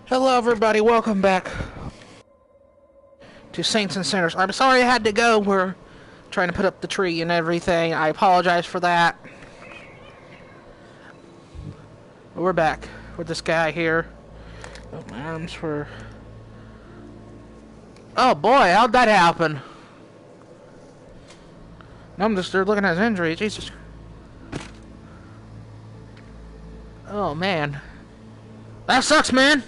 Hello, everybody. Welcome back to Saints and Sinners. I'm sorry I had to go. We're trying to put up the tree and everything. I apologize for that. But we're back with this guy here. Oh, my arms were... Oh, boy. How'd that happen? I'm just there looking at his injury. Jesus. Oh, man. That sucks, man.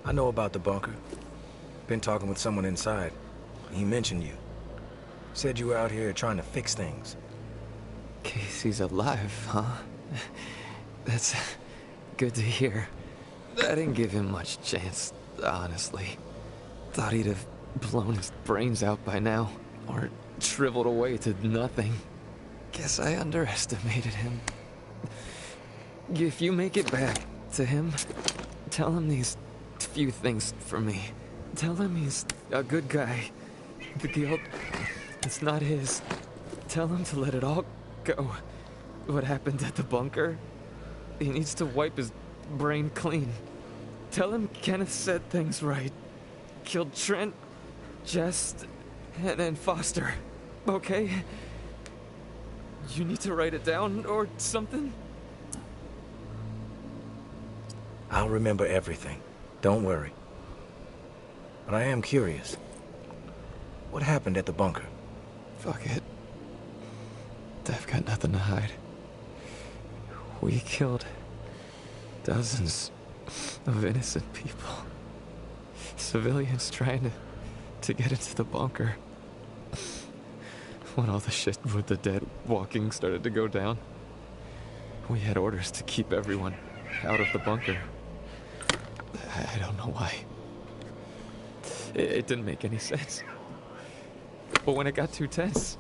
I know about the bunker. Been talking with someone inside. He mentioned you. Said you were out here trying to fix things. Casey's alive, huh? That's good to hear. I didn't give him much chance, honestly. Thought he'd have blown his brains out by now, or shriveled away to nothing. Guess I underestimated him. If you make it back to him, tell him these few things for me. Tell him he's a good guy. The guilt, it's not his. Tell him to let it all go. What happened at the bunker? He needs to wipe his brain clean. Tell him Kenneth said things right. Killed Trent, Jess, and Foster. Okay? You need to write it down or something? I'll remember everything. Don't worry. But I am curious. What happened at the bunker? Fuck it. I've got nothing to hide. We killed dozens of innocent people. Civilians trying to get into the bunker. When all the shit with the dead walking started to go down, we had orders to keep everyone out of the bunker. I don't know why. It didn't make any sense. But when it got too tense,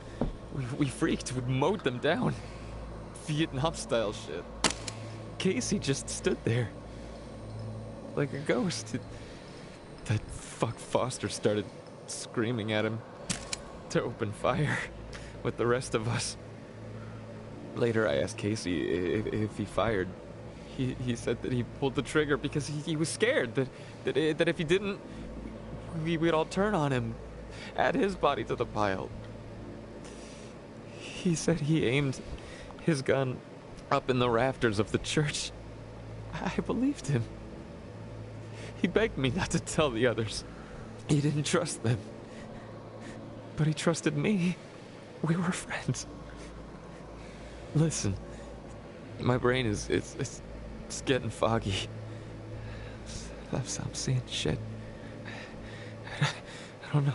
we freaked. We mowed them down. Vietnam-style shit. Casey just stood there. Like a ghost. That fuck Foster started screaming at him to open fire with the rest of us. Later I asked Casey if he fired. He said that he pulled the trigger because he was scared that if he didn't, we'd all turn on him, add his body to the pile. He said he aimed his gun up in the rafters of the church. I believed him. He begged me not to tell the others. He didn't trust them. But he trusted me. We were friends. Listen, my brain is it's getting foggy. I'm seeing shit. I don't know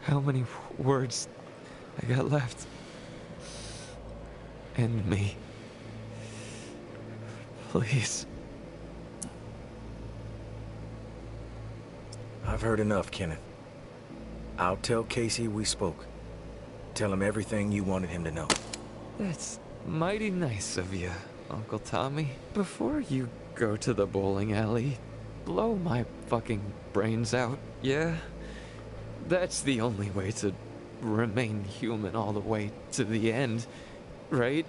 how many words I got left. End me. Please. I've heard enough, Kenneth. I'll tell Casey we spoke. Tell him everything you wanted him to know. That's mighty nice of you, Uncle Tommy. Before you go to the bowling alley, blow my fucking brains out, yeah? That's the only way to remain human all the way to the end, right?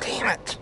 Damn it.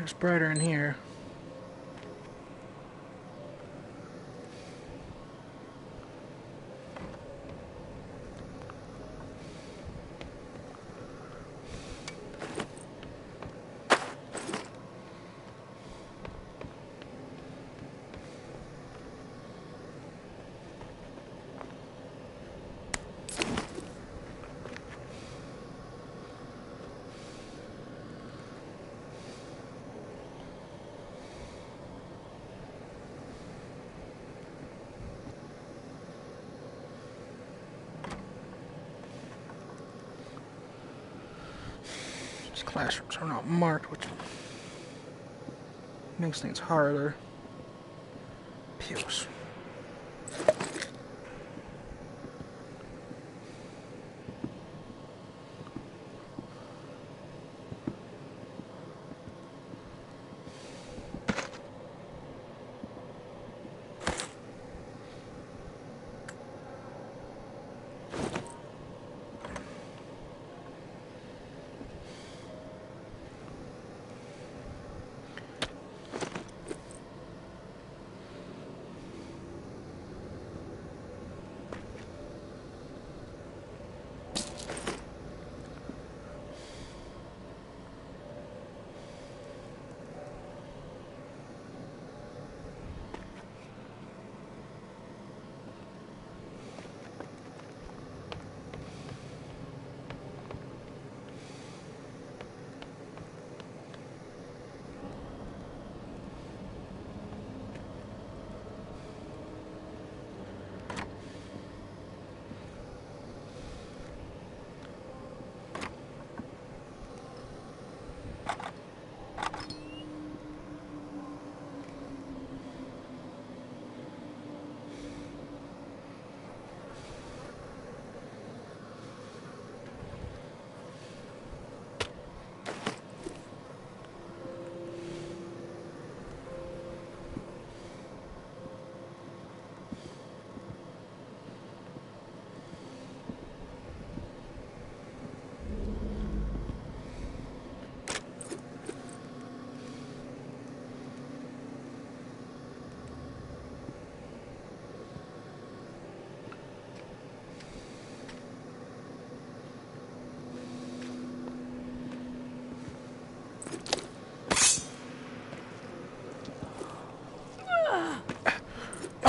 It's brighter in here. These classrooms are not marked, which makes things harder. Pews.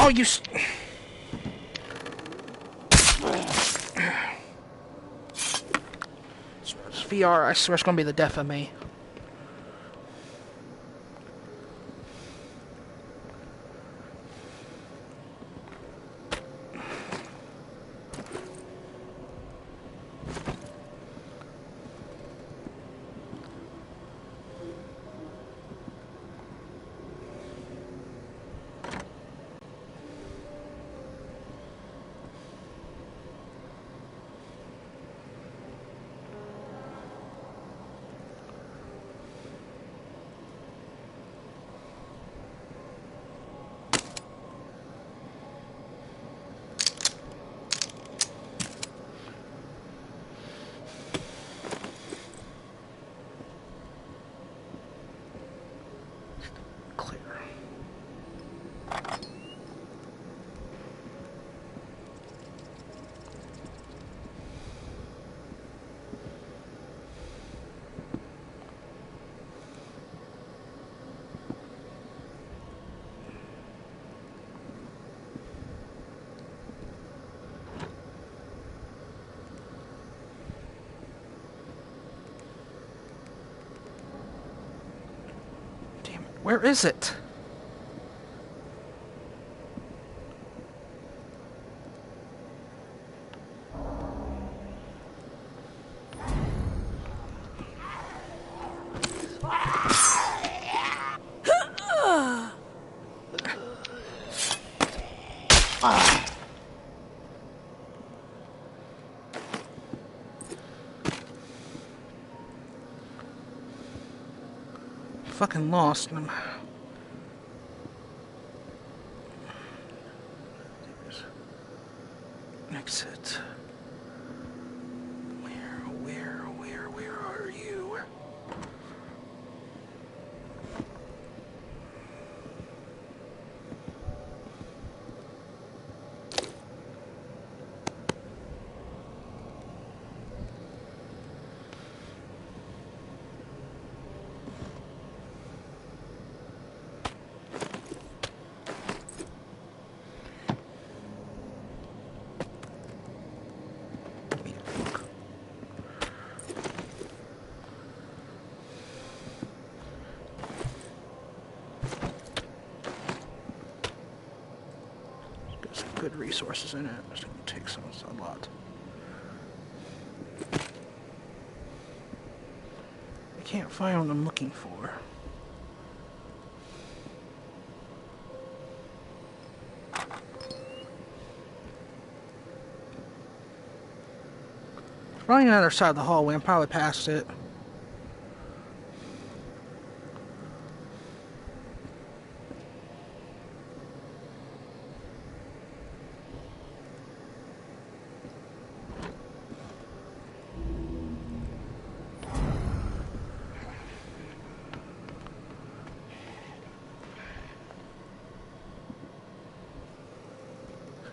Oh, you... This VR, I swear it's gonna be the death of me. Where is it? fucking lost. Exit. Where are you? Got some good resources in it. It's gonna take some a lot. I can't find what I'm looking for. Probably on the other side of the hallway. I'm probably past it.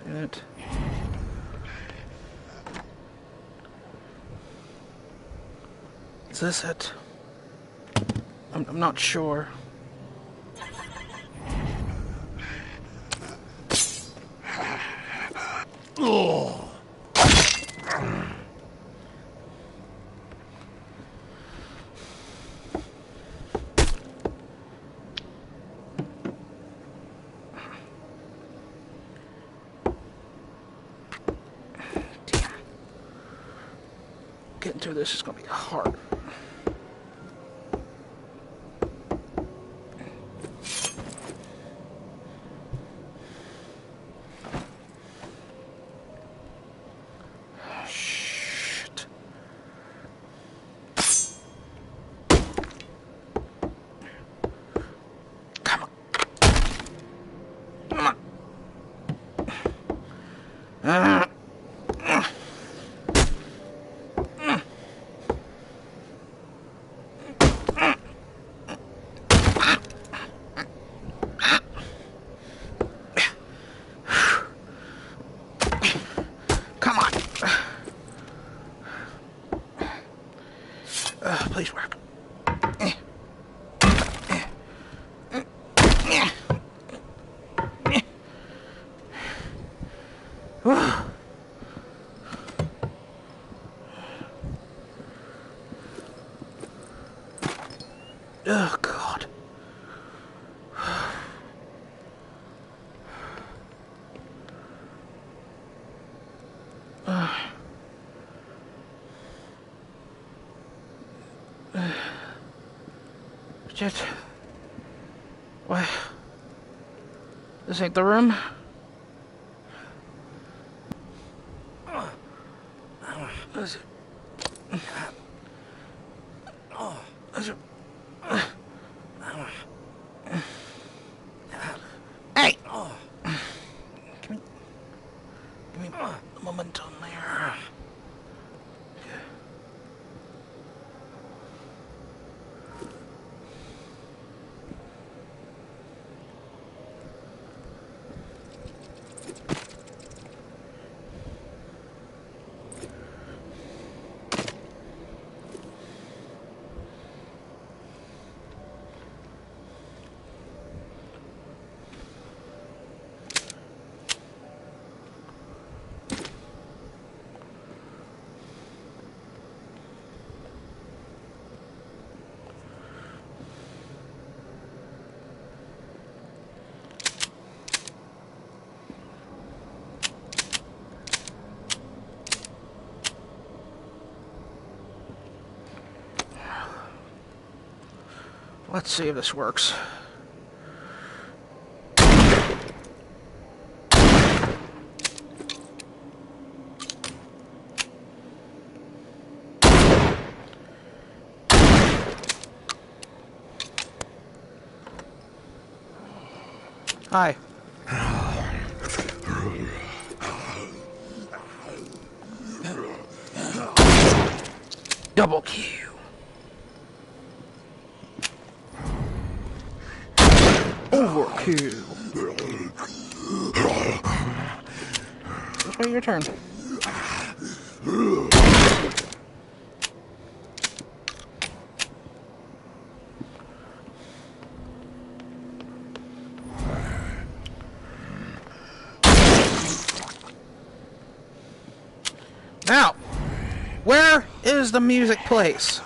It. Is this it? I'm not sure. Oh. Getting through this is gonna be hard. Shit. Come on. Come on. Come on. Please work. Oh, God. Shit. What? This ain't the room? What is it? Is it? Hey! Give me a moment on there. Let's see if this works. Hi. Double kill. Overkill. Let's wait your turn. Now, where is the music place?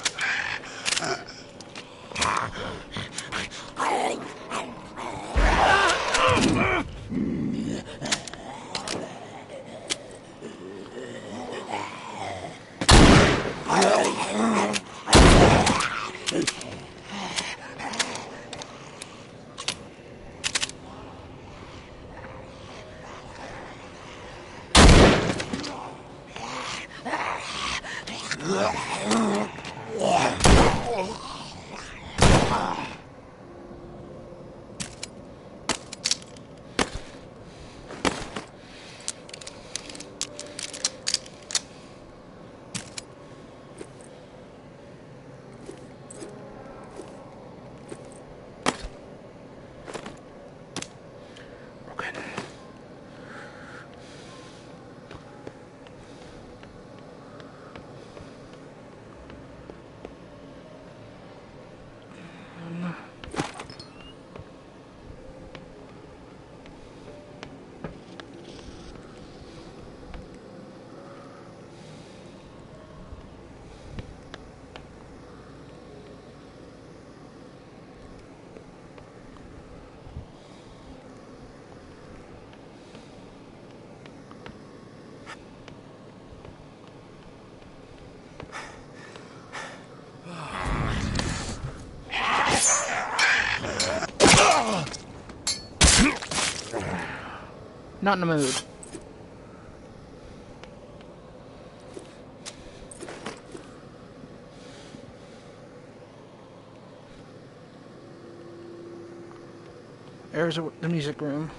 Not in the mood. There's the music room.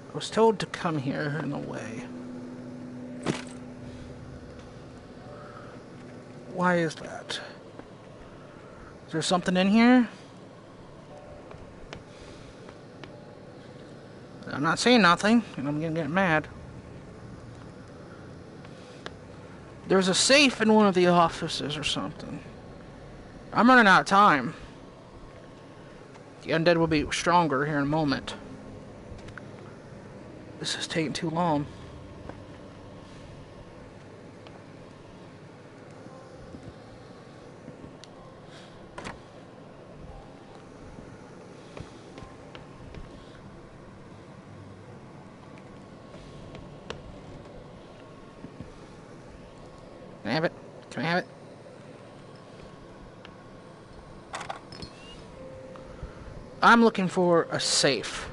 I was told to come here in a way. Why is that? Is there something in here? I'm not saying nothing, and I'm gonna get mad. There's a safe in one of the offices or something. I'm running out of time. The undead will be stronger here in a moment. This is taking too long. Can I have it? Can I have it? I'm looking for a safe.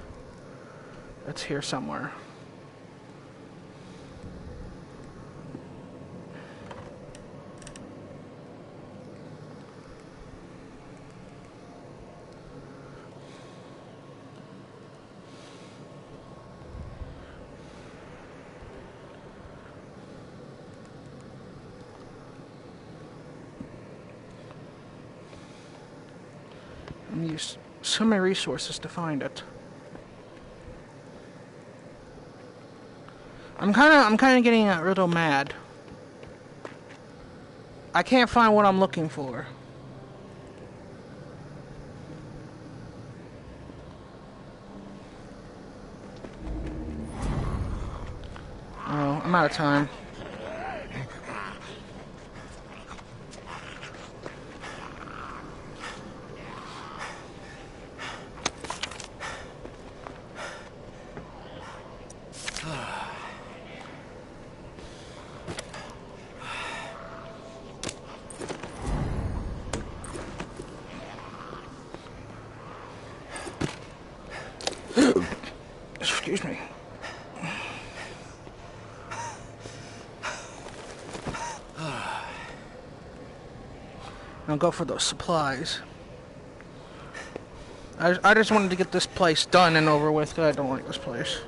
That's here somewhere. And use so many resources to find it. I'm kind of getting a little mad. I can't find what I'm looking for. Oh, I'm out of time. Excuse me. I'll go for those supplies. I just wanted to get this place done and over with, because I don't like this place.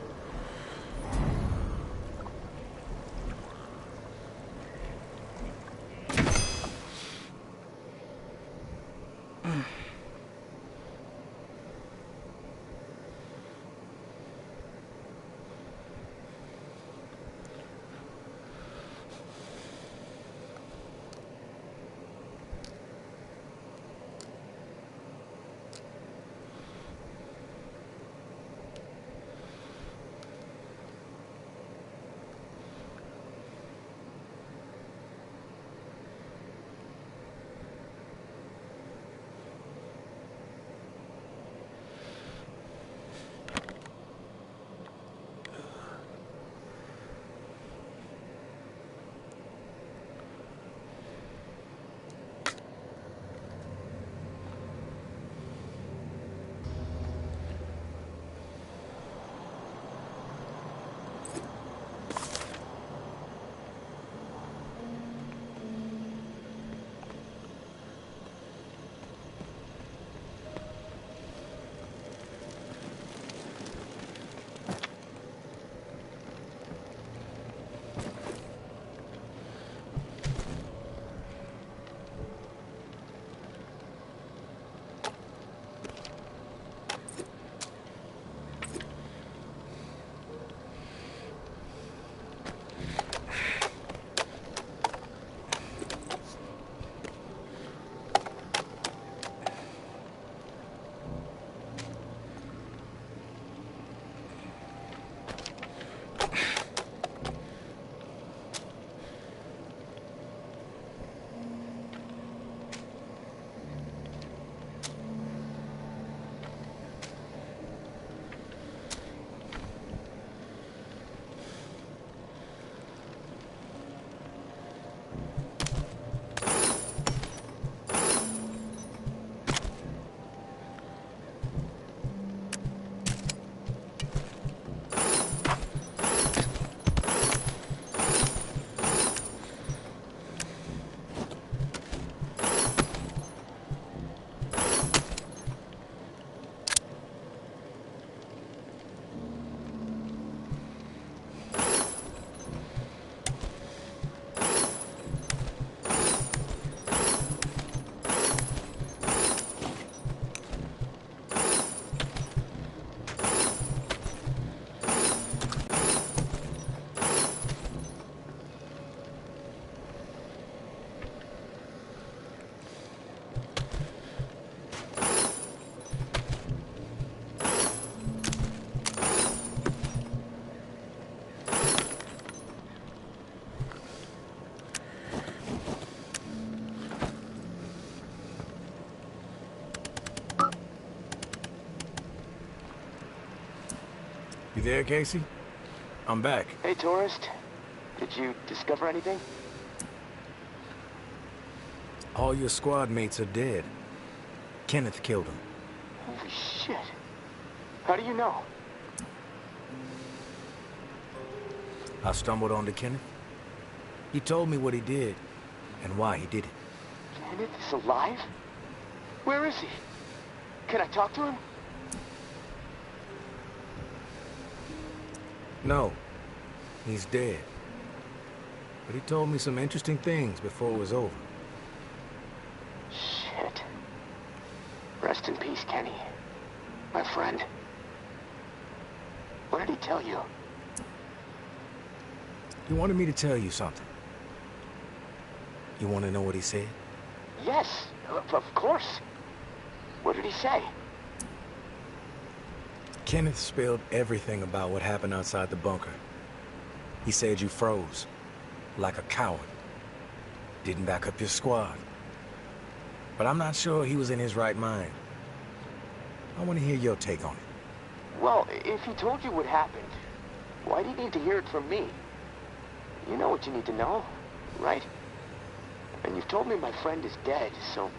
You there, Casey? I'm back. Hey, tourist. Did you discover anything? All your squad mates are dead. Kenneth killed them. Holy shit. How do you know? I stumbled onto Kenneth. He told me what he did and why he did it. Kenneth is alive? Where is he? Can I talk to him? No, he's dead. But he told me some interesting things before it was over. Shit. Rest in peace, Kenny. My friend. What did he tell you? He wanted me to tell you something. You want to know what he said? Yes, of course. What did he say? Kenneth spilled everything about what happened outside the bunker. He said you froze, like a coward. Didn't back up your squad. But I'm not sure he was in his right mind. I want to hear your take on it. Well, if he told you what happened, why do you need to hear it from me? You know what you need to know, right? And you've told me my friend is dead, so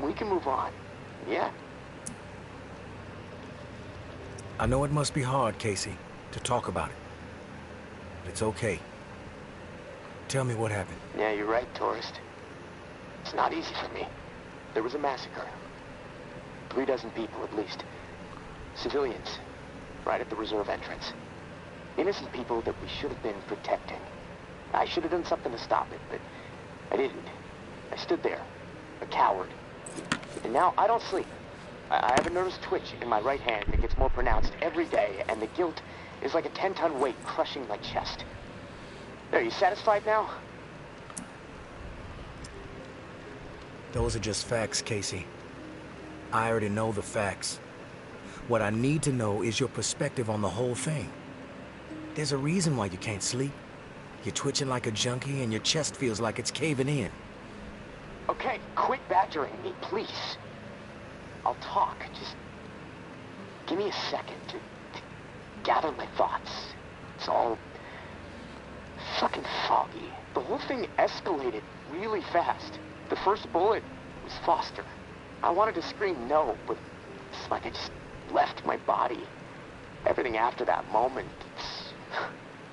we can move on, yeah? I know it must be hard, Casey, to talk about it. But it's okay. Tell me what happened. Yeah, you're right, tourist. It's not easy for me. There was a massacre. 3 dozen people, at least. Civilians. Right at the reserve entrance. Innocent people that we should have been protecting. I should have done something to stop it, but I didn't. I stood there, a coward. And now I don't sleep. I have a nervous twitch in my right hand that gets more pronounced every day, and the guilt is like a 10-ton weight crushing my chest. Are you satisfied now? Those are just facts, Casey. I already know the facts. What I need to know is your perspective on the whole thing. There's a reason why you can't sleep. You're twitching like a junkie and your chest feels like it's caving in. Okay, quit badgering me, please. I'll talk. Just give me a second to gather my thoughts. It's all fucking foggy. The whole thing escalated really fast. The first bullet was Foster. I wanted to scream no, but it's like I just left my body. Everything after that moment,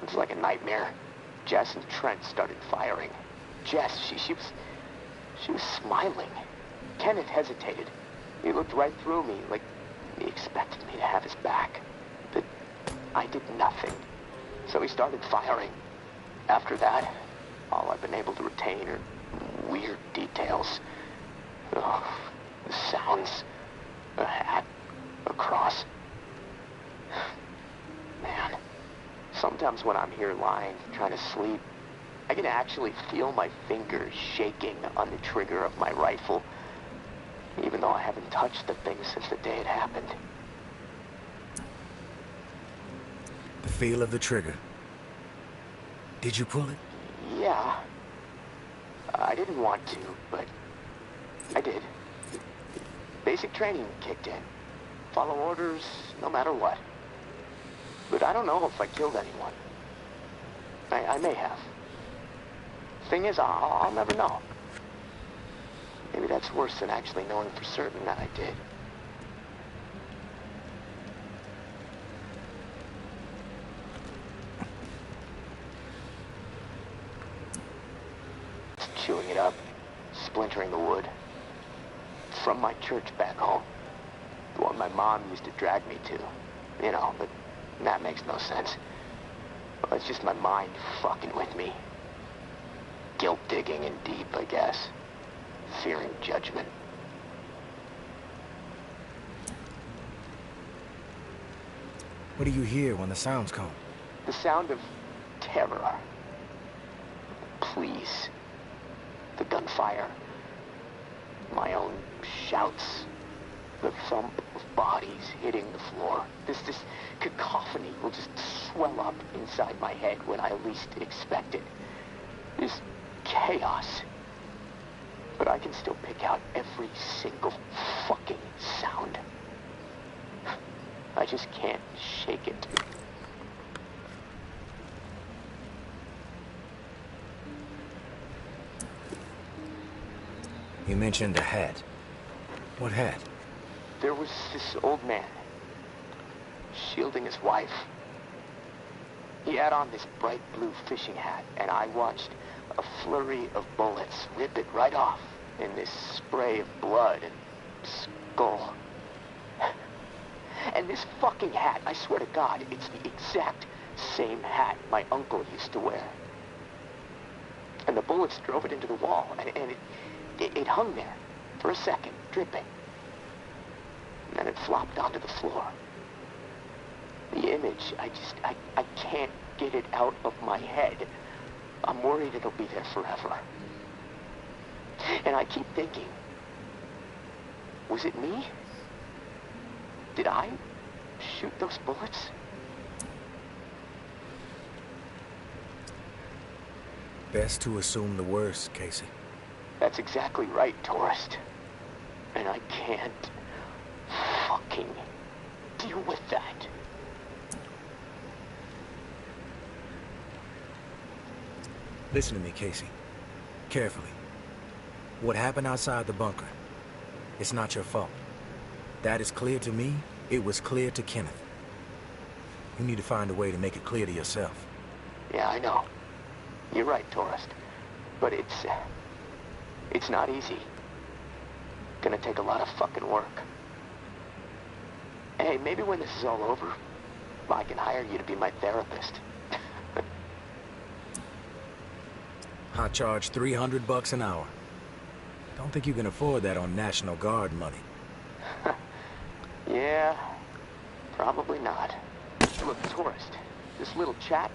it's like a nightmare. Jess and Trent started firing. Jess, she was smiling. Kenneth hesitated. He looked right through me, like he expected me to have his back. But I did nothing. So he started firing. After that, all I've been able to retain are weird details. Oh, the sounds, a hat, a cross. Man, sometimes when I'm here lying, trying to sleep, I can actually feel my fingers shaking on the trigger of my rifle, even though I haven't touched the thing since the day it happened. The feel of the trigger. Did you pull it? Yeah. I didn't want to, but I did. Basic training kicked in. Follow orders no matter what. But I don't know if I killed anyone. I may have. Thing is, I'll never know. Maybe that's worse than actually knowing for certain that I did. Chewing it up, splintering the wood. From my church back home. The one my mom used to drag me to. You know, but that makes no sense. Well, it's just my mind fucking with me. Guilt digging in deep, I guess. Fearing judgment. What do you hear when the sounds come? The sound of terror. Please. The gunfire. My own shouts. The thump of bodies hitting the floor. This cacophony will just swell up inside my head when I least expect it. This chaos. But I can still pick out every single fucking sound. I just can't shake it. You mentioned a hat. What hat? There was this old man, shielding his wife. He had on this bright blue fishing hat, and I watched a flurry of bullets rip it right off in this spray of blood and skull. And this fucking hat, I swear to God, it's the exact same hat my uncle used to wear. And the bullets drove it into the wall, and it hung there for a second, dripping. And then it flopped onto the floor. The image, I can't get it out of my head. I'm worried it'll be there forever. And I keep thinking, was it me? Did I shoot those bullets? Best to assume the worst, Casey. That's exactly right, tourist. And I can't fucking deal with that. Listen to me, Casey. Carefully. What happened outside the bunker, it's not your fault. That is clear to me. It was clear to Kenneth. You need to find a way to make it clear to yourself. Yeah, I know. You're right, Tourist. But it's not easy. Gonna take a lot of fucking work. Hey, maybe when this is all over, I can hire you to be my therapist. I charge $300 an hour. Don't think you can afford that on National Guard money. Yeah, probably not. Look, Tourist, this little chat,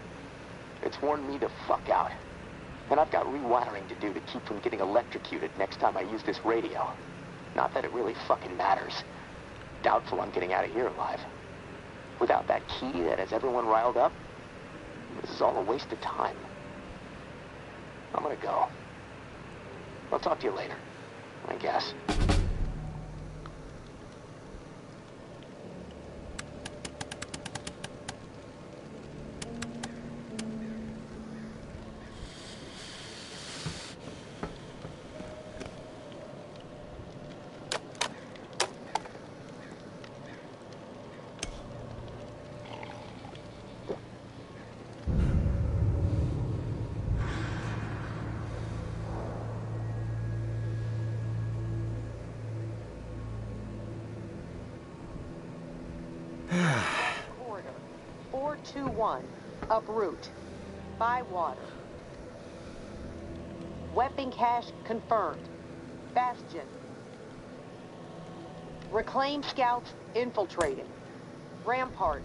it's worn me the fuck out. And I've got rewiring to do to keep from getting electrocuted next time I use this radio. Not that it really fucking matters. Doubtful I'm getting out of here alive. Without that key that has everyone riled up, this is all a waste of time. I'm gonna go. I'll talk to you later, I guess. Corridor 421, uproot. By water. Weapon cache confirmed. Bastion. Reclaim scouts infiltrating. Rampart.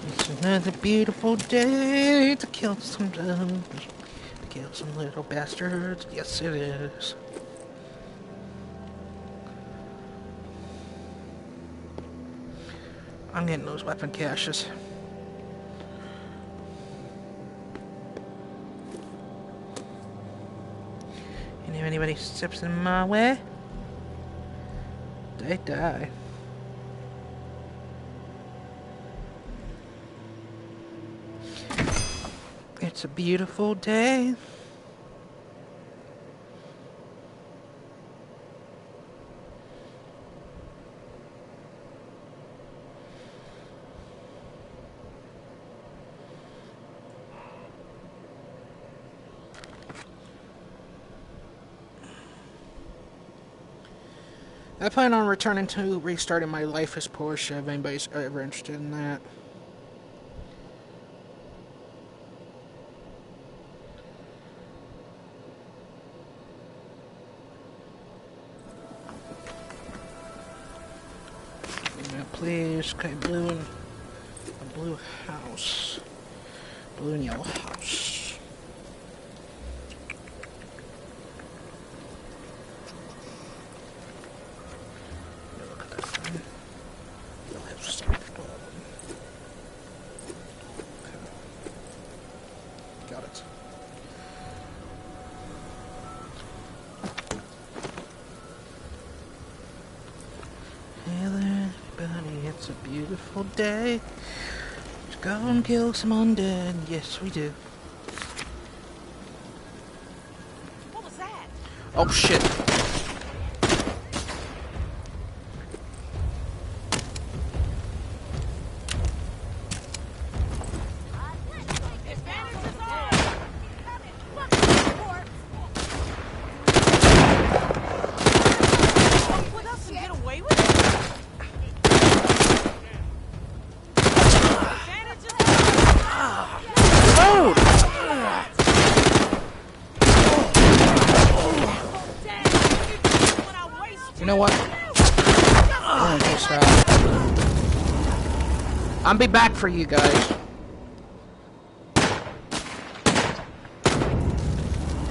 It's another beautiful day to kill some little bastards. Yes, it is. I'm getting those weapon caches. And if anybody steps in my way, they die. It's a beautiful day. I plan on returning to restarting my life as Porsche if anybody's ever interested in that. Yeah, please, okay, blue and a blue house. Blue and yellow house. Got it. Hey there, everybody, it's a beautiful day. Let's go and kill some undead. Yes, we do. What was that? Oh, shit. You know what? I'll be back for you guys.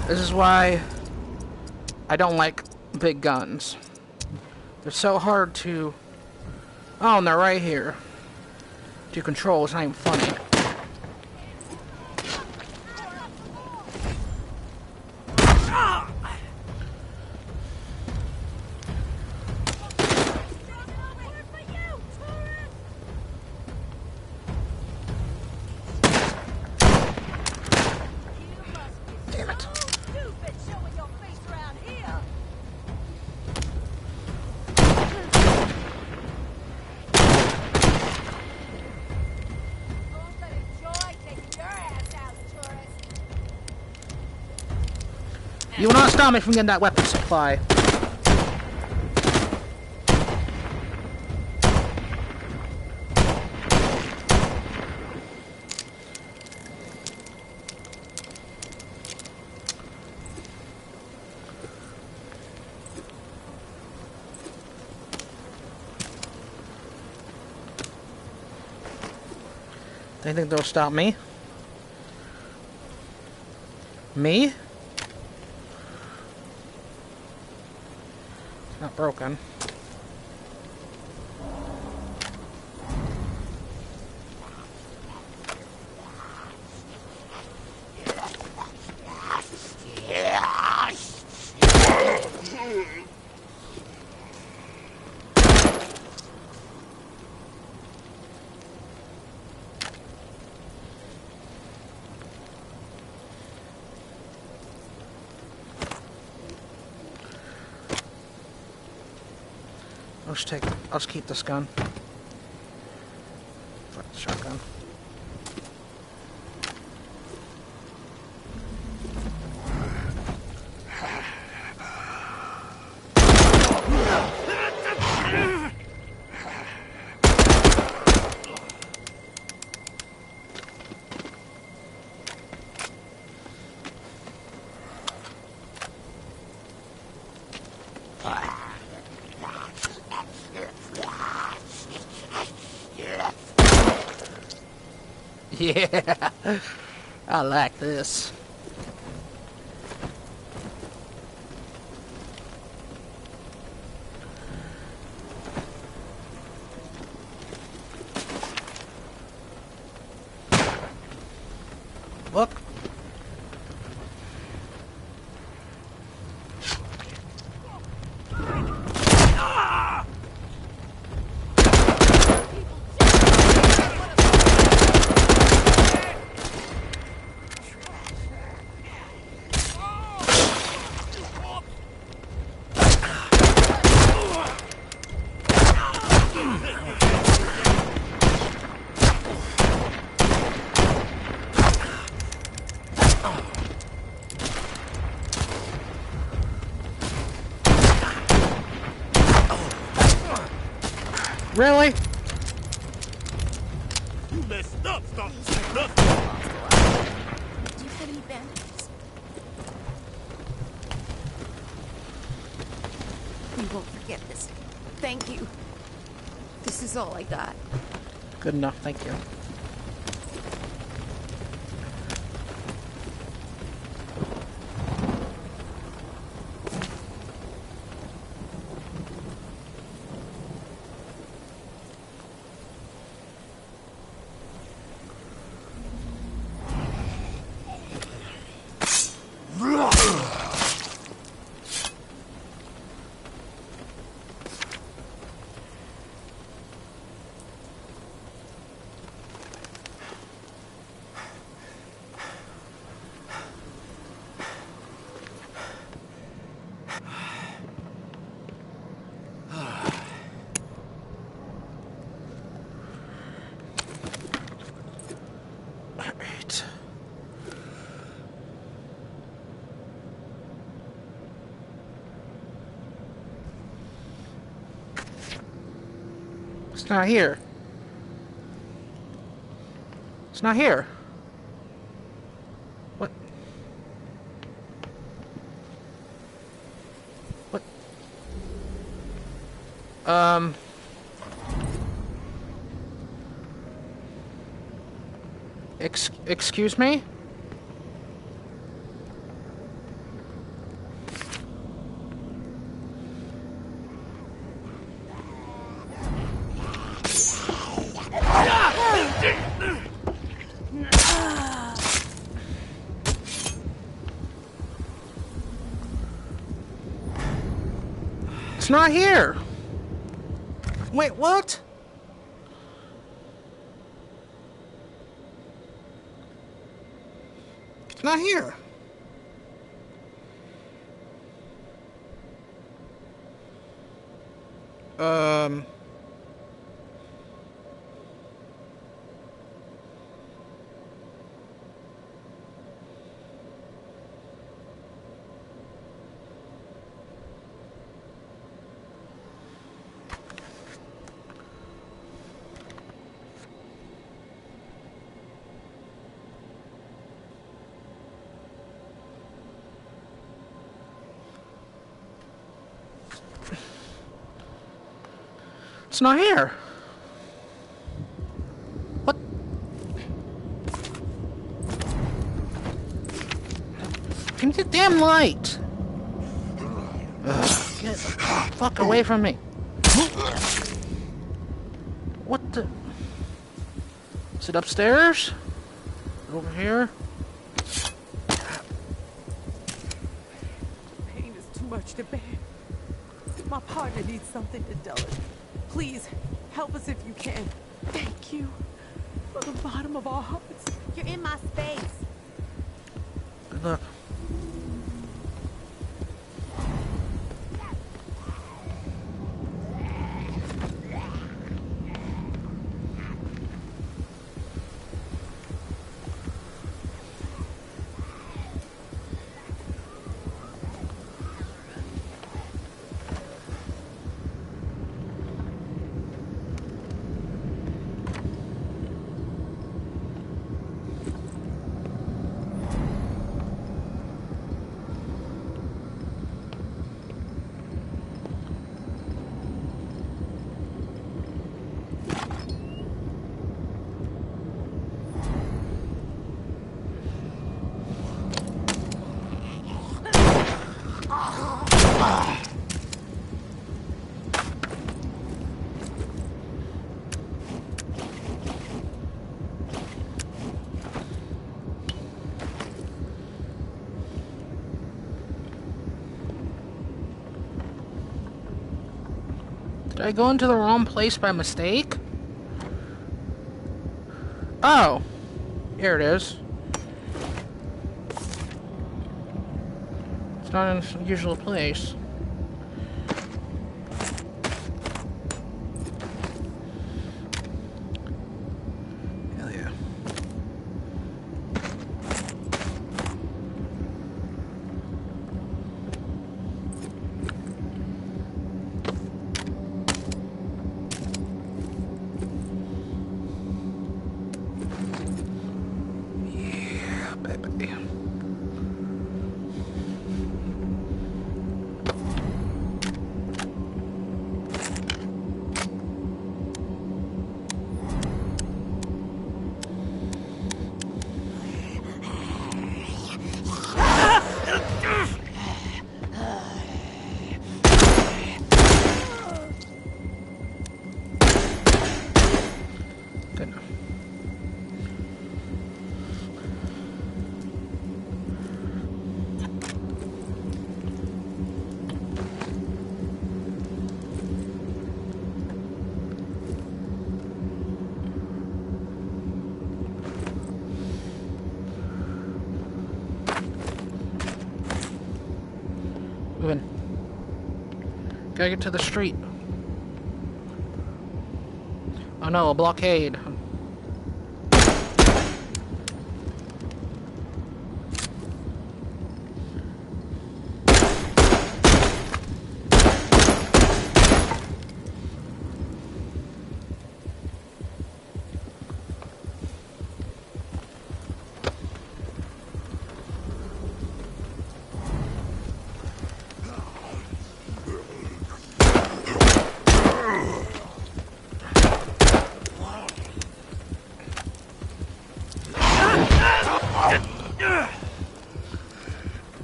This is why I don't like big guns. They're so hard to... Oh, and they're right here. To control, it's not even funny. You will not stop me from getting that weapon supply. They think they'll stop me? Me? It's not broken. I'll just keep this gun. Fuck the shotgun. Yeah, I like this. Look. Really? You messed up, stop. Do you have any bandages? We won't forget this. Thank you. This is all I got. Good enough, thank you. Alright. It's not here. It's not here. What? What? Excuse me? It's not here. Wait, what? It's not here. It's not here. What? Give me the damn light. Ugh, get the fuck away from me. What the? Is it upstairs? Over here? Pain is too much to bear. My partner needs something to dull it. Please, help us if you can. Thank you. From the bottom of our hearts. You're in my space. Good luck. Did I go into the wrong place by mistake? Oh! Here it is. It's not in its usual place. Hell yeah. Yeah, baby. Good enough. Moving. Gotta get to the street. Oh no, a blockade.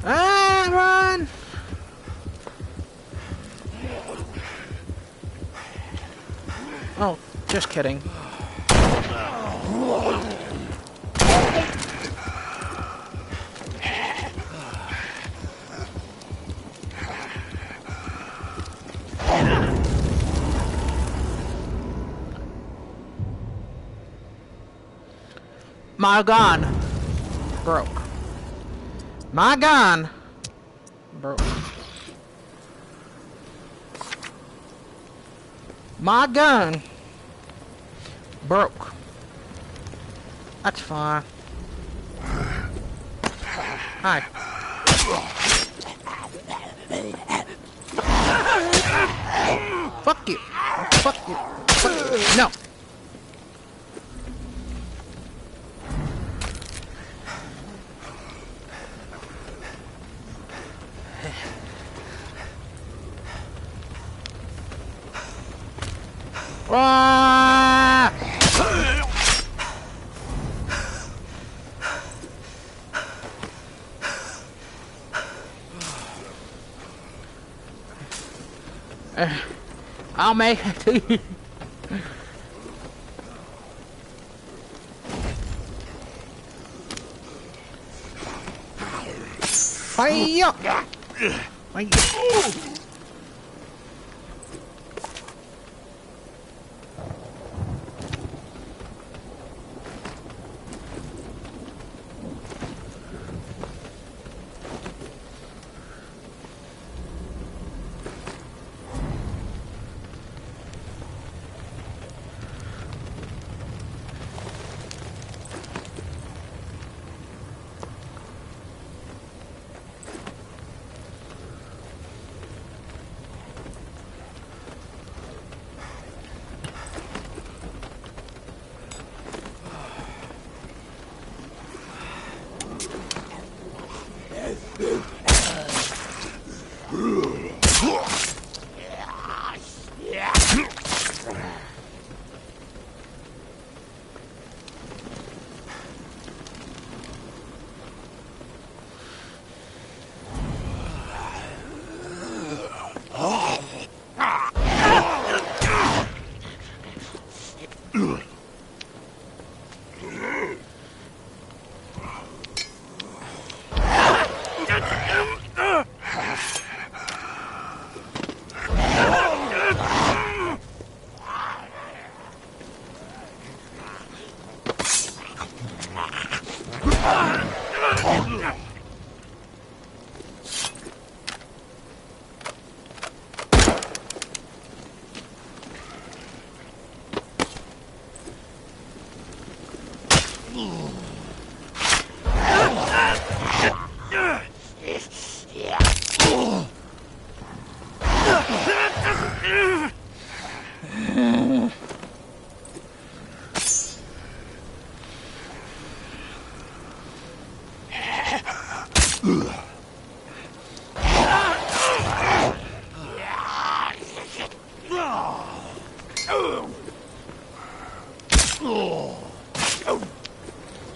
Ah, run! Oh, just kidding. My gun broke. My gun broke. My gun broke. That's fine. Hi. Fuck you. Fuck you. Fuck you. No. Ah! I'll make it to you. Fire! Fire!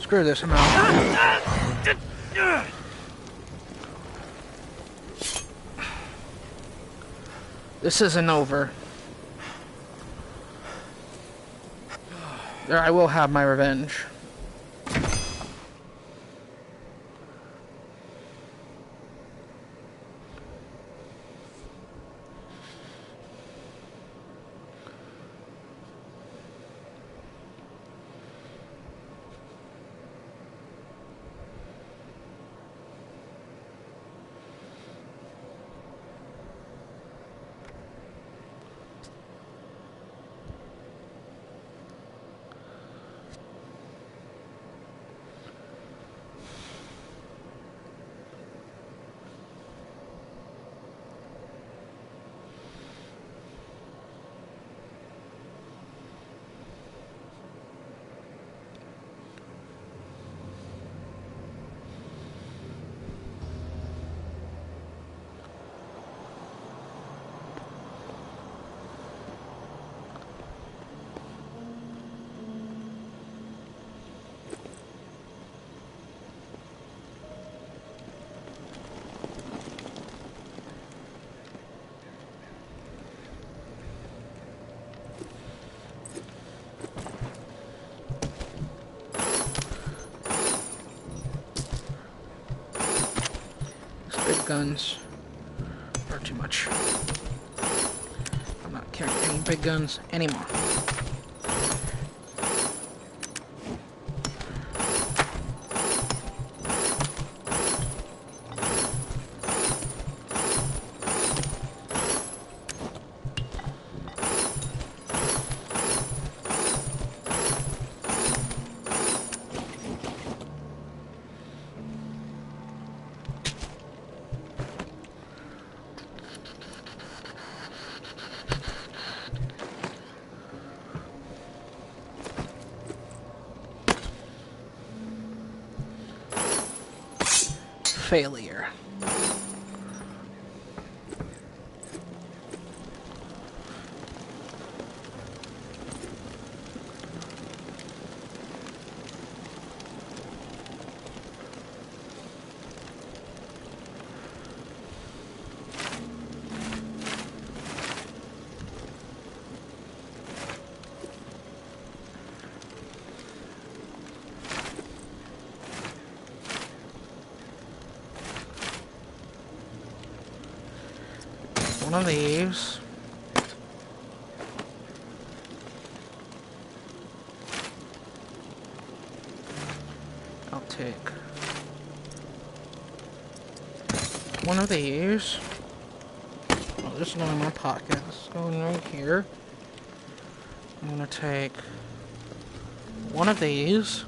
Screw this, I'm out. This isn't over. There, I will have my revenge. Guns are too much. I'm not carrying any big guns anymore. Failure. one of these. I'll take one of these. Oh, this is not in my pocket. This is going right here. I'm gonna take one of these.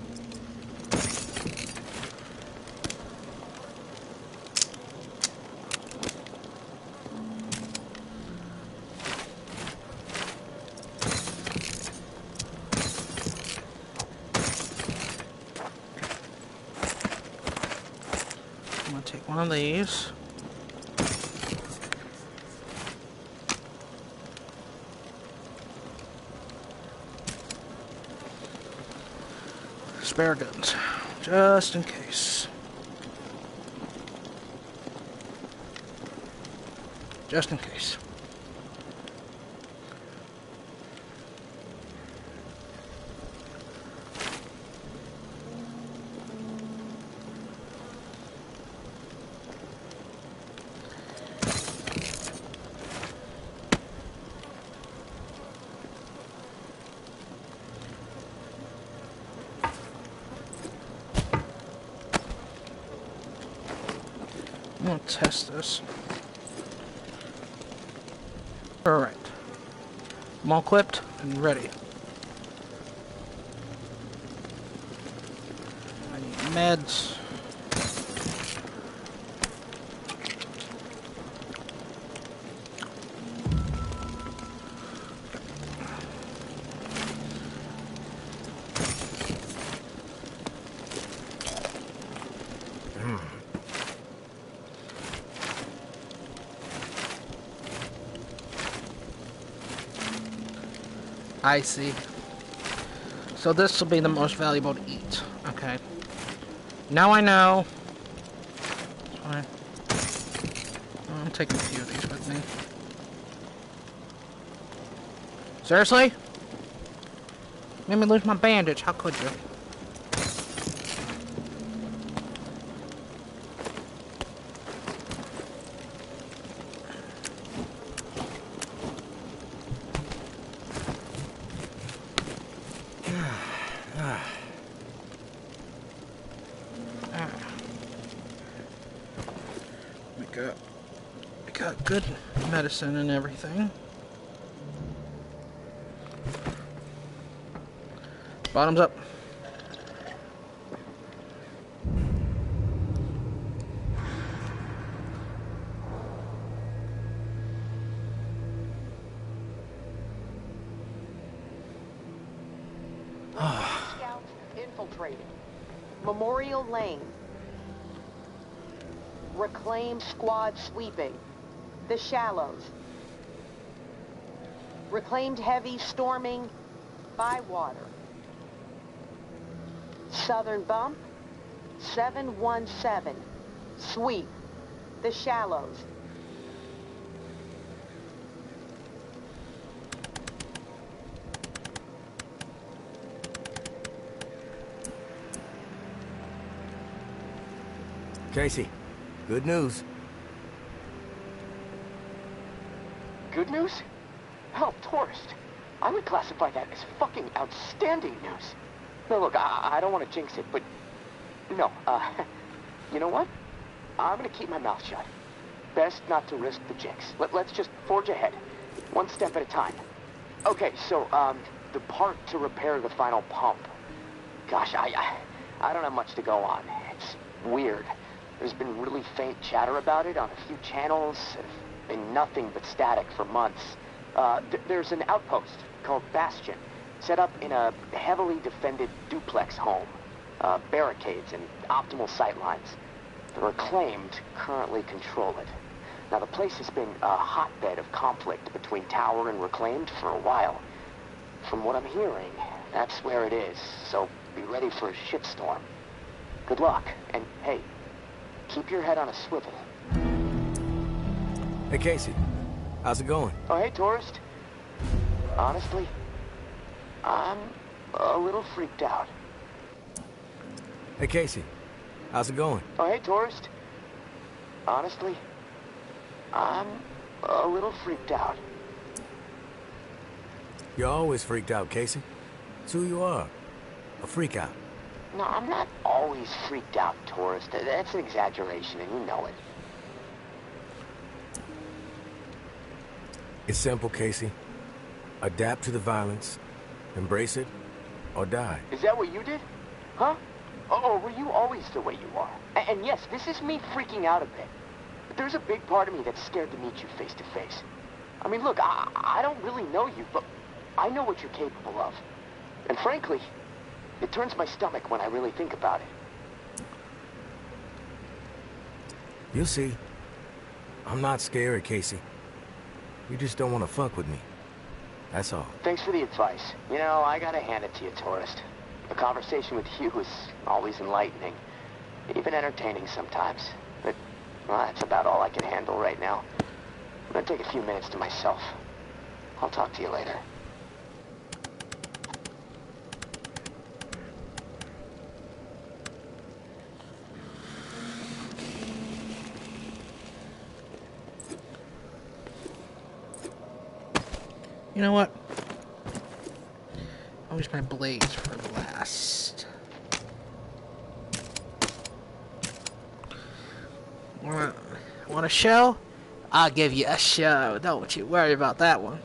I'm gonna take one of these. Spare guns, just in case. Just in case. I'm gonna test this. Alright. I'm all equipped and ready. I need meds. I see. So this will be the most valuable to eat. Okay. Now I know. Fine. I'm taking a few of these with me. Seriously? Made me lose my bandage. How could you? We got good medicine and everything. Bottoms up. Scouts infiltrated. Memorial Lane. Reclaim squad sweeping. The Shallows. Reclaimed heavy storming Bywater. Southern Bump. 717. Sweep. The Shallows. Casey, good news. Good news? Hell, tourist. I would classify that as fucking outstanding news. No, look, I don't want to jinx it, but... No, you know what? I'm gonna keep my mouth shut. Best not to risk the jinx. Let's just forge ahead. One step at a time. Okay, so, the part to repair the final pump. Gosh, I don't have much to go on. It's weird. There's been really faint chatter about it on a few channels. Been nothing but static for months. There's an outpost called Bastion, set up in a heavily defended duplex home. Barricades and optimal sightlines. The Reclaimed currently control it. Now, the place has been a hotbed of conflict between Tower and Reclaimed for a while. From what I'm hearing, that's where it is, so be ready for a shitstorm. Good luck, and hey, keep your head on a swivel. Hey, Casey. How's it going? Oh, hey, tourist. Honestly, I'm a little freaked out. Hey, Casey. How's it going? Oh, hey, tourist. Honestly, I'm a little freaked out. You're always freaked out, Casey. It's who you are. A freak out. No, I'm not always freaked out, tourist. That's an exaggeration, and you know it. It's simple, Casey. Adapt to the violence, embrace it, or die. Is that what you did? Huh? Or were you always the way you are? And yes, this is me freaking out a bit. But there's a big part of me that's scared to meet you face to face. I mean, look, I don't really know you, but I know what you're capable of. And frankly, it turns my stomach when I really think about it. You'll see. I'm not scary, Casey. You just don't want to fuck with me. That's all. Thanks for the advice. You know, I gotta hand it to you, tourist. A conversation with you is always enlightening. Even entertaining sometimes. But, well, that's about all I can handle right now. I'm gonna take a few minutes to myself. I'll talk to you later. You know what? I'll use my blades for last. Want a show? I'll give you a show. Don't you worry about that one.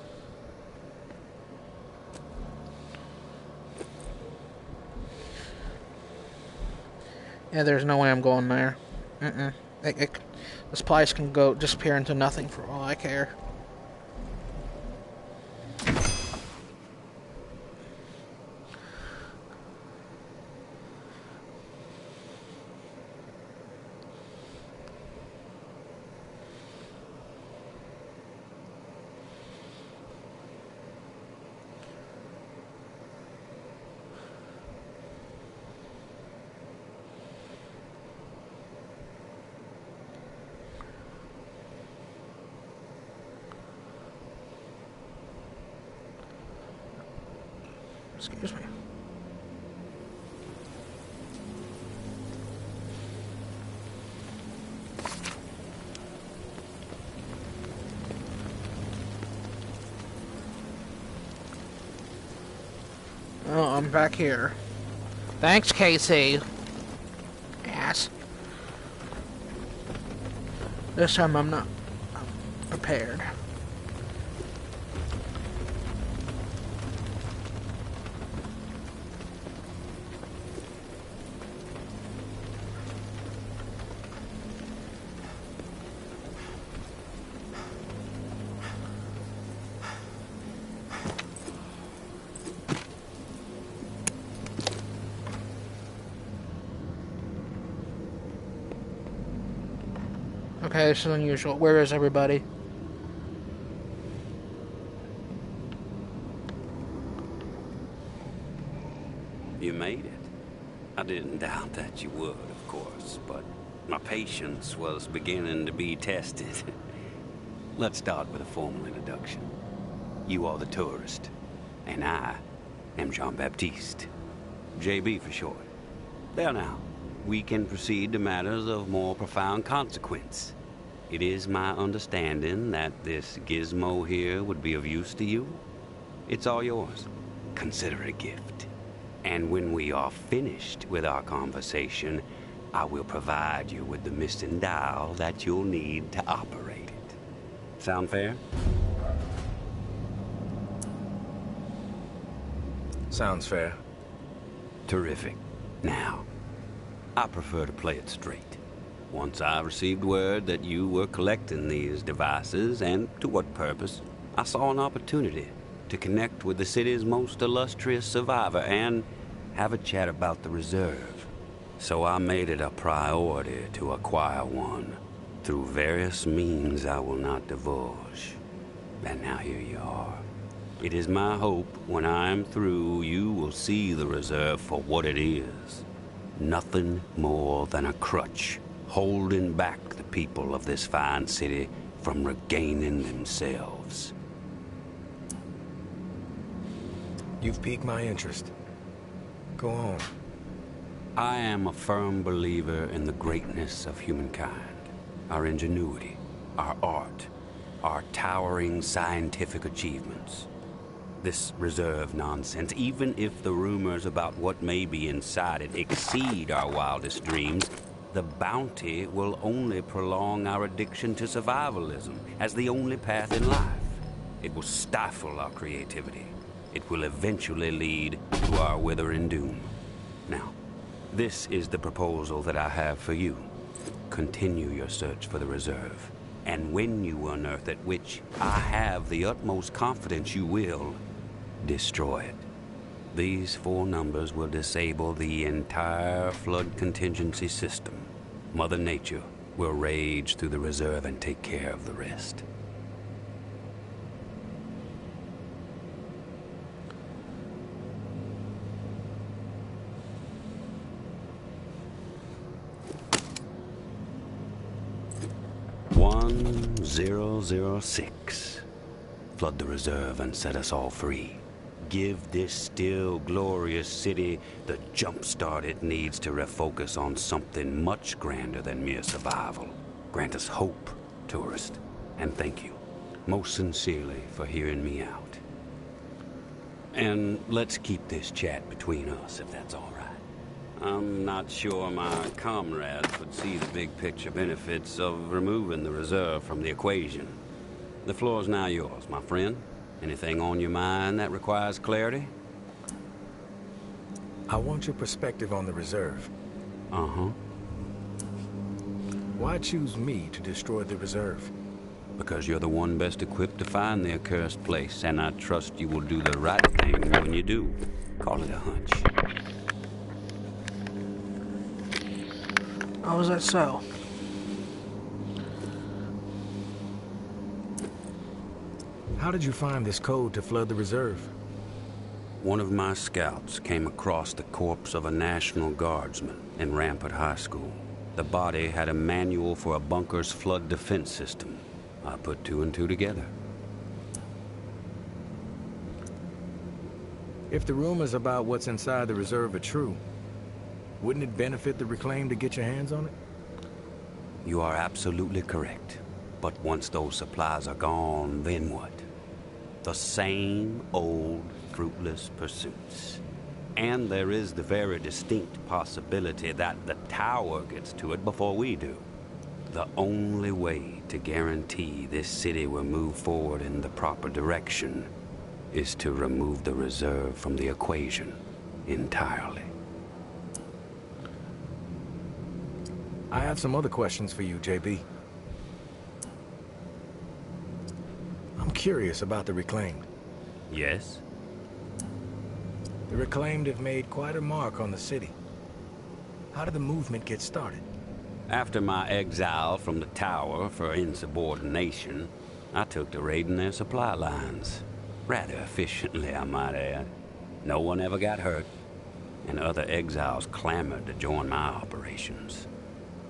Yeah, there's no way I'm going there. This place can go disappear into nothing for all I care. Excuse me. Oh, I'm back here. Thanks, Casey. Yes. This time I'm not prepared. Okay, this is unusual. Where is everybody? You made it. I didn't doubt that you would, of course, but my patience was beginning to be tested. Let's start with a formal introduction. You are the tourist, and I am Jean-Baptiste. JB for short. There now, we can proceed to matters of more profound consequence. It is my understanding that this gizmo here would be of use to you. It's all yours. Consider it a gift. And when we are finished with our conversation, I will provide you with the missing dial that you'll need to operate it. Sound fair? Sounds fair. Terrific. Now, I prefer to play it straight. Once I received word that you were collecting these devices, and to what purpose, I saw an opportunity to connect with the city's most illustrious survivor and have a chat about the reserve. So I made it a priority to acquire one through various means I will not divulge. And now here you are. It is my hope when I am through, you will see the reserve for what it is. Nothing more than a crutch holding back the people of this fine city from regaining themselves. You've piqued my interest. Go on. I am a firm believer in the greatness of humankind, our ingenuity, our art, our towering scientific achievements. This reserve nonsense, even if the rumors about what may be inside it exceed our wildest dreams, the bounty will only prolong our addiction to survivalism as the only path in life. It will stifle our creativity. It will eventually lead to our withering doom. Now, this is the proposal that I have for you. Continue your search for the reserve, and when you unearth it, which I have the utmost confidence you will, destroy it. These 4 numbers will disable the entire flood contingency system. Mother Nature will rage through the reserve and take care of the rest. "1006. Flood the reserve and set us all free. Give this still glorious city the jump start it needs to refocus on something much grander than mere survival. Grant us hope, tourist, and thank you, most sincerely, for hearing me out. And let's keep this chat between us, if that's all right. I'm not sure my comrades would see the big picture benefits of removing the reserve from the equation. The floor's now yours, my friend. Anything on your mind that requires clarity? I want your perspective on the reserve. Uh-huh. Why choose me to destroy the reserve? Because you're the one best equipped to find the accursed place, and I trust you will do the right thing when you do. Call it a hunch. How is that so? How did you find this code to flood the reserve? One of my scouts came across the corpse of a National Guardsman in Rampart High School. The body had a manual for a bunker's flood defense system. I put 2 and 2 together. If the rumors about what's inside the reserve are true, wouldn't it benefit the Reclaim to get your hands on it? You are absolutely correct. But once those supplies are gone, then what? The same old fruitless pursuits. And there is the very distinct possibility that the tower gets to it before we do. The only way to guarantee this city will move forward in the proper direction is to remove the reserve from the equation entirely. I have some other questions for you, JB. I'm curious about the Reclaimed. Yes? The Reclaimed have made quite a mark on the city. How did the movement get started? After my exile from the tower for insubordination, I took to raiding their supply lines. Rather efficiently, I might add. No one ever got hurt, and other exiles clamored to join my operations.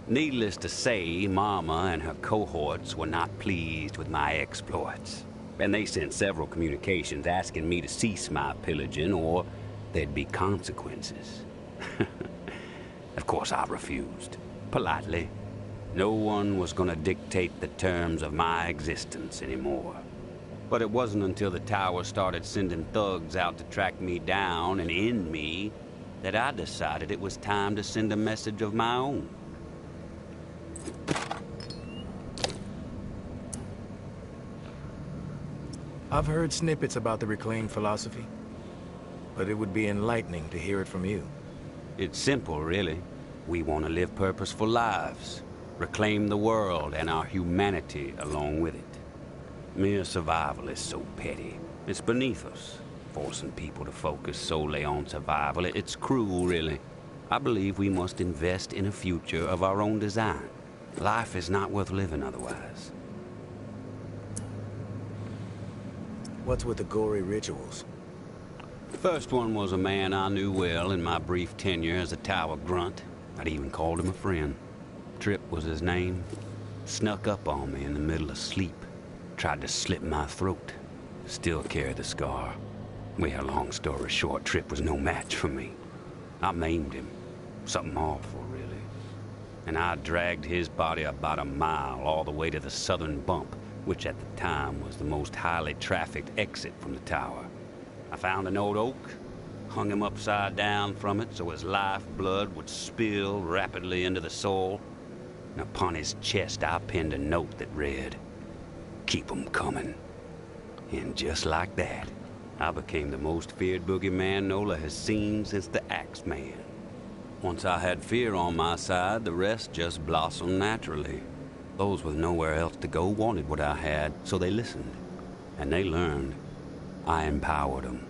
Needless to say, Mama and her cohorts were not pleased with my exploits, and they sent several communications asking me to cease my pillaging or there'd be consequences. Of course, I refused, politely. No one was going to dictate the terms of my existence anymore. But it wasn't until the tower started sending thugs out to track me down and end me that I decided it was time to send a message of my own. I've heard snippets about the Reclaimed philosophy, but it would be enlightening to hear it from you. It's simple, really. We want to live purposeful lives, reclaim the world and our humanity along with it. Mere survival is so petty. It's beneath us, forcing people to focus solely on survival. It's cruel, really. I believe we must invest in a future of our own design. Life is not worth living otherwise. What's with the gory rituals? The first one was a man I knew well in my brief tenure as a tower grunt. I'd even called him a friend. Tripp was his name. Snuck up on me in the middle of sleep. Tried to slit my throat. Still carry the scar. Well, long story short, Tripp was no match for me. I maimed him. Something awful, really. And I dragged his body about a mile all the way to the southern bump, which at the time was the most highly trafficked exit from the tower. I found an old oak, hung him upside down from it so his lifeblood would spill rapidly into the soil, and upon his chest I pinned a note that read, "Keep 'em coming." And just like that, I became the most feared boogeyman Nola has seen since the Axeman. Once I had fear on my side, the rest just blossomed naturally. Those with nowhere else to go wanted what I had, so they listened. And they learned. I empowered them.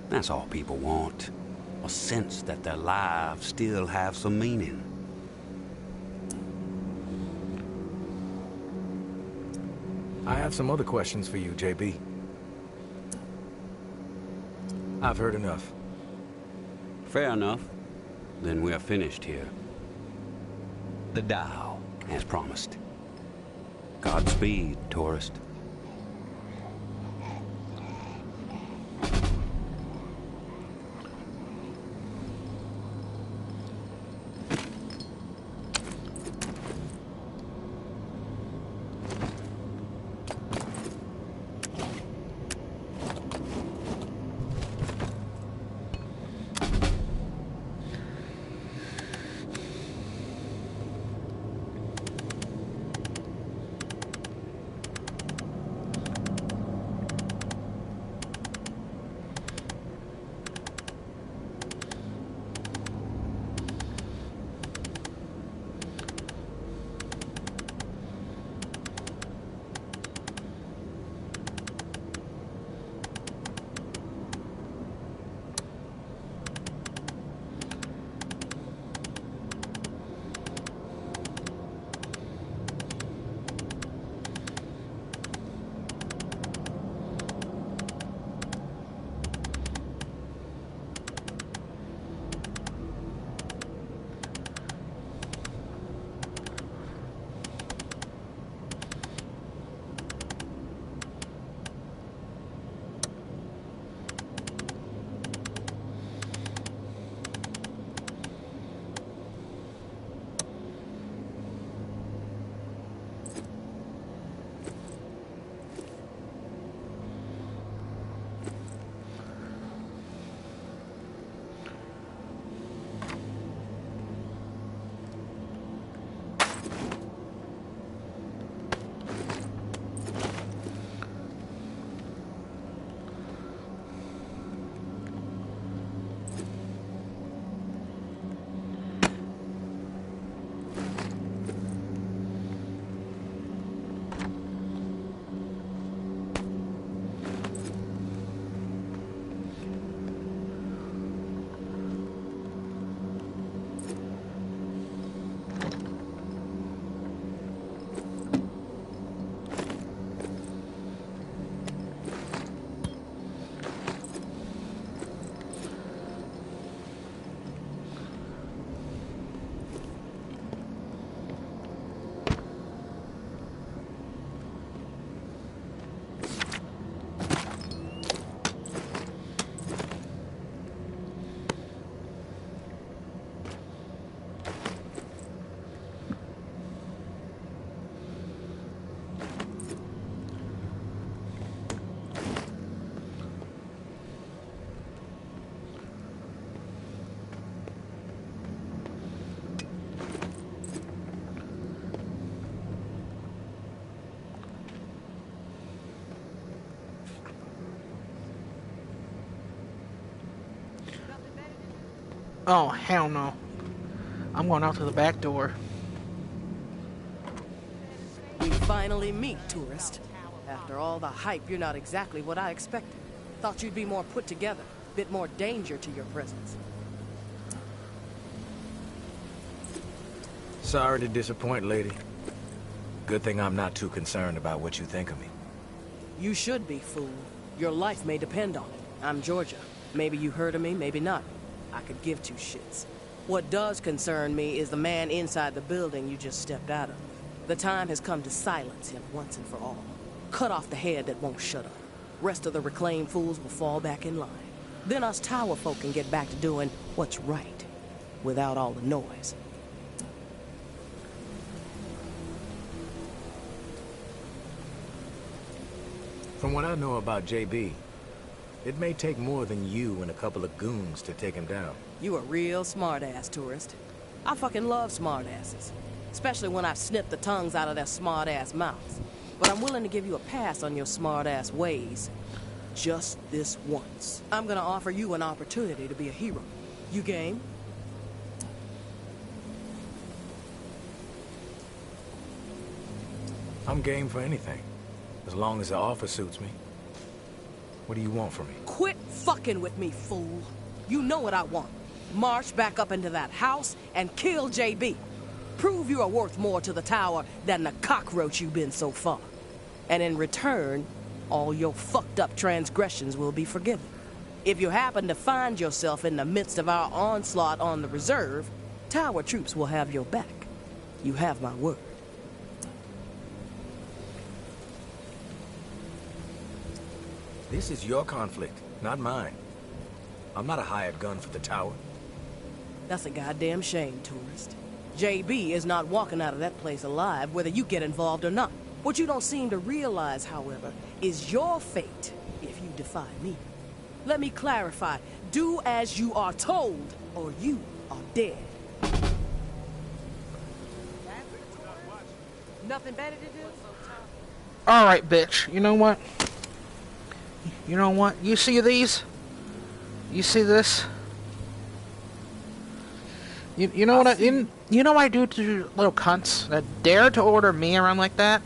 That's all people want. A sense that their lives still have some meaning. I have some other questions for you, JB. I've heard enough. Fair enough. Then we are finished here. The dial, as promised. Godspeed, tourist. Oh, hell no. I'm going out to the back door. We finally meet, tourist. After all the hype, you're not exactly what I expected. Thought you'd be more put together, bit more danger to your presence. Sorry to disappoint, lady. Good thing I'm not too concerned about what you think of me. You should be, fool. Your life may depend on it. I'm Georgia. Maybe you heard of me, maybe not. I could give two shits. What does concern me is the man inside the building you just stepped out of. The time has come to silence him once and for all. Cut off the head that won't shut up. Rest of the reclaimed fools will fall back in line. Then us tower folk can get back to doing what's right, without all the noise. From what I know about JB, it may take more than you and a couple of goons to take him down. You a real smart-ass, tourist. I fucking love smart-asses. Especially when I've snipped the tongues out of their smart-ass mouths. But I'm willing to give you a pass on your smart-ass ways. Just this once. I'm gonna offer you an opportunity to be a hero. You game? I'm game for anything, as long as the offer suits me. What do you want from me? Quit fucking with me, fool. You know what I want. March back up into that house and kill JB. Prove you are worth more to the tower than the cockroach you've been so far. And in return, all your fucked up transgressions will be forgiven. If you happen to find yourself in the midst of our onslaught on the reserve, tower troops will have your back. You have my word. This is your conflict, not mine. I'm not a hired gun for the tower. That's a goddamn shame, tourist. JB is not walking out of that place alive, whether you get involved or not. What you don't seem to realize, however, is your fate if you defy me. Let me clarify. Do as you are told, or you are dead. Nothing better to do? Alright, bitch. You know what? You know what? You see these? You see this? You know what you know what I do to little cunts that dare to order me around like that?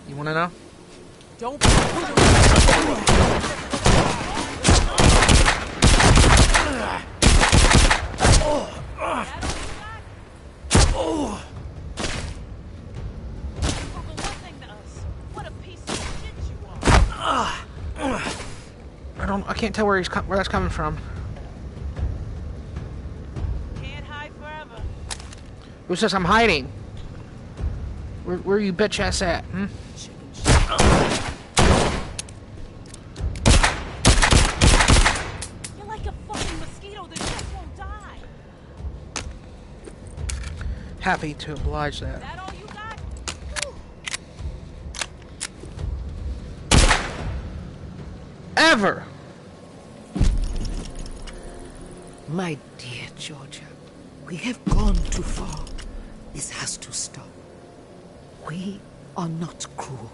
You wanna know? Don't I can't tell where that's coming from. Can't hide forever. Who says I'm hiding? Where are you bitch ass at? Hmm? You're like a fucking mosquito that just won't die. Happy to oblige that. That all you got? Ever! My dear Georgia, we have gone too far. This has to stop. We are not cruel,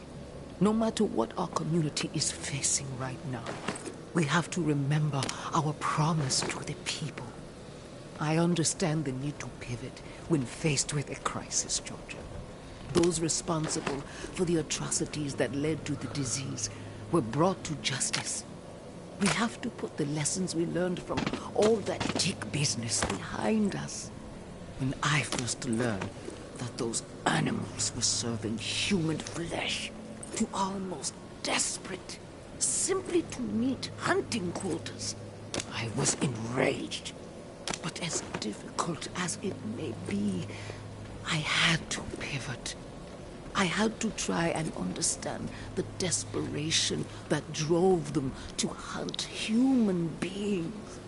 no matter what our community is facing right now. We have to remember our promise to the people. I understand the need to pivot when faced with a crisis, Georgia. Those responsible for the atrocities that led to the disease were brought to justice. We have to put the lessons we learned from all that tick business behind us. When I first learned that those animals were serving human flesh to our most desperate, simply to meet hunting quotas, I was enraged. But as difficult as it may be, I had to pivot. I had to try and understand the desperation that drove them to hunt human beings.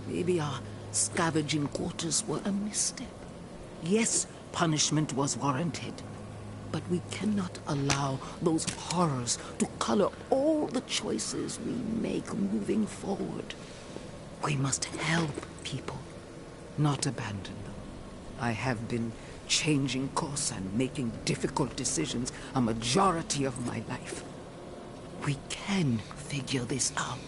Maybe our scavenging quarters were a misstep. Yes, punishment was warranted. But we cannot allow those horrors to color all the choices we make moving forward. We must help people, not abandon them. I have been changing course and making difficult decisions a majority of my life. We can figure this out.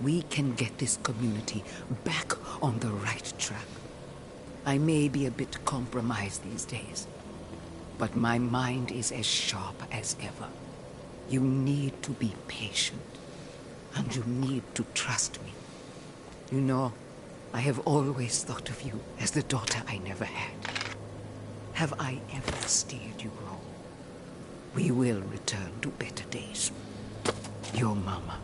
We can get this community back on the right track. I may be a bit compromised these days, but my mind is as sharp as ever. You need to be patient, and you need to trust me. You know, I have always thought of you as the daughter I never had. Have I ever steered you wrong? We will return to better days. Your mama.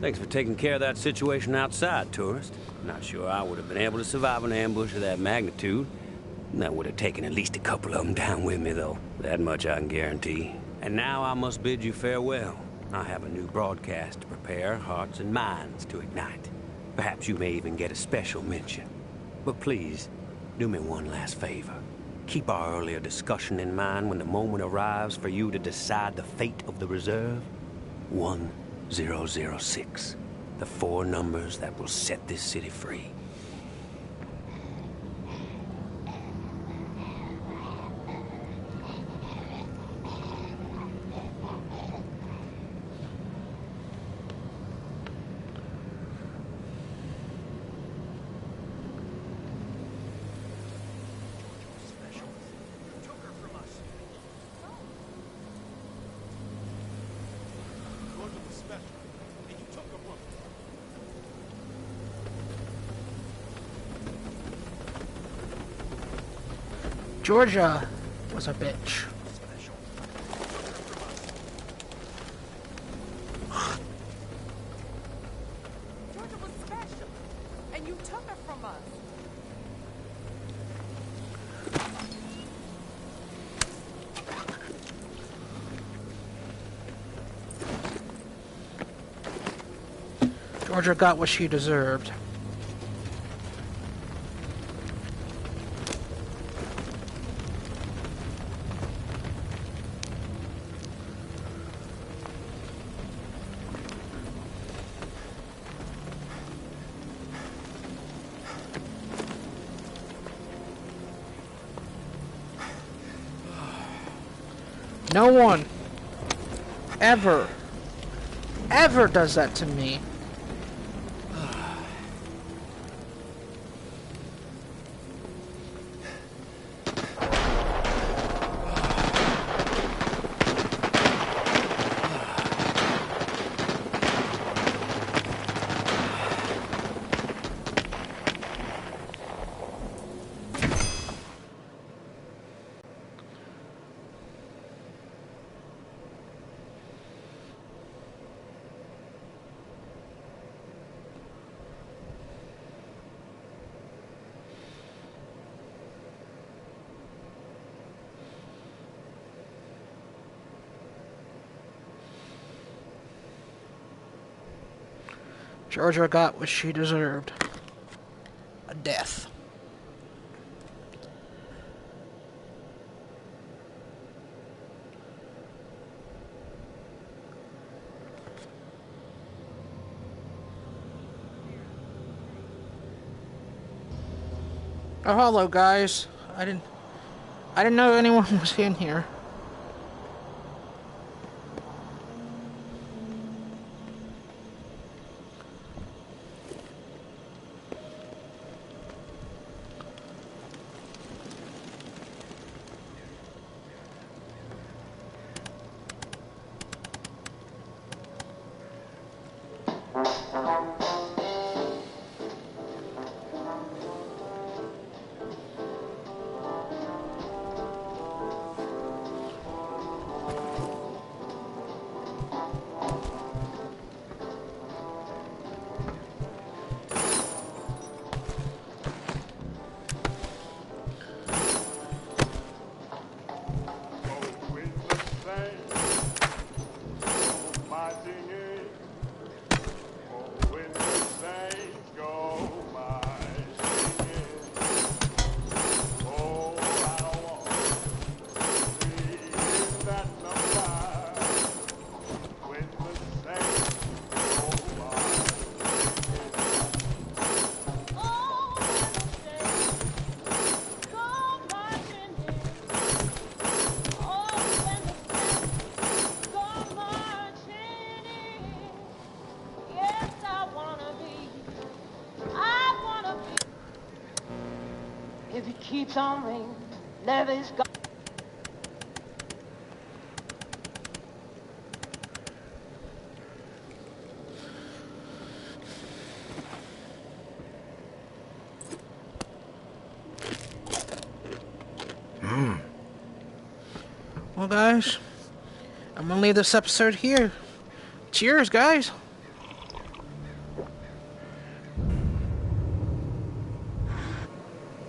Thanks for taking care of that situation outside, tourist. Not sure I would have been able to survive an ambush of that magnitude. That would have taken at least a couple of them down with me, though. That much I can guarantee. And now I must bid you farewell. I have a new broadcast to prepare, hearts and minds to ignite. Perhaps you may even get a special mention. But please, do me one last favor. Keep our earlier discussion in mind when the moment arrives for you to decide the fate of the reserve. 1006. The 4 numbers that will set this city free. Georgia was a bitch. Georgia was special, and you took her from us. Georgia got what she deserved. No one ever does that to me. Georgia got what she deserved. A death. Oh, hello, guys. I didn't know anyone was in here. If it keeps on raining, Levy's gone. Well, guys, I'm gonna leave this episode here. Cheers, guys.